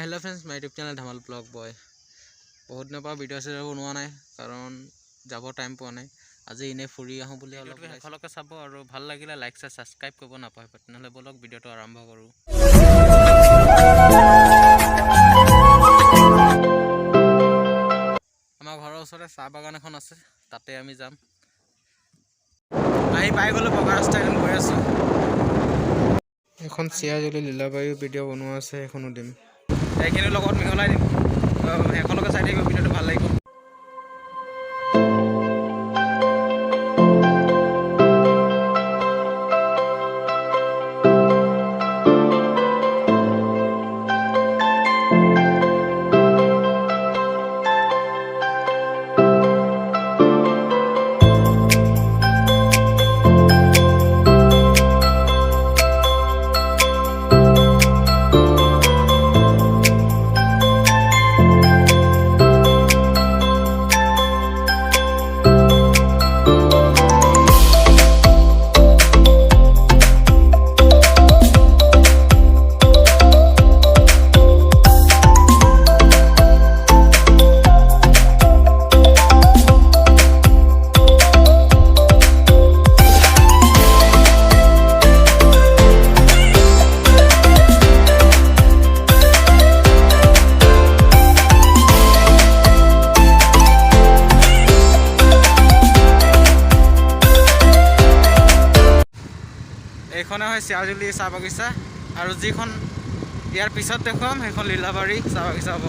hello friends my YouTube channel Dhamaal blog boy बहुत दिन पर video से बनवा ना कारण যাব टाइम पा ना आज इने फुरी आहूँ बुली अलग शेषলৈকে চাব আৰু ভাল লাগিলে লাইক সাবস্ক্राइब কৰিব নাপাহৰিব তেনেহলে বলক ভিডিওটো আৰম্ভ কৰো আমাৰ ঘৰৰ ওচৰতে চাহ বাগান এখন আছে তাতে আমি যাম আহি পাই গলো বগা ৰাস্তা এখন গৈ আছো এখন চিয়াজলি লীলাবায়ু ভিডিও বনোৱা আছে এখনো দিম এইখিনি লগত মিহলাই দিম একেলগে চাই থাকিব ভিডিওটো ভাল লাগিব এইখনে হয় চিয়াজুলি চাহ বাগিচা আৰু যিখন ইয়াৰ পিছত দেখুৱাম সেইখন লীলাবাৰী চাহ বাগিচা হ'ব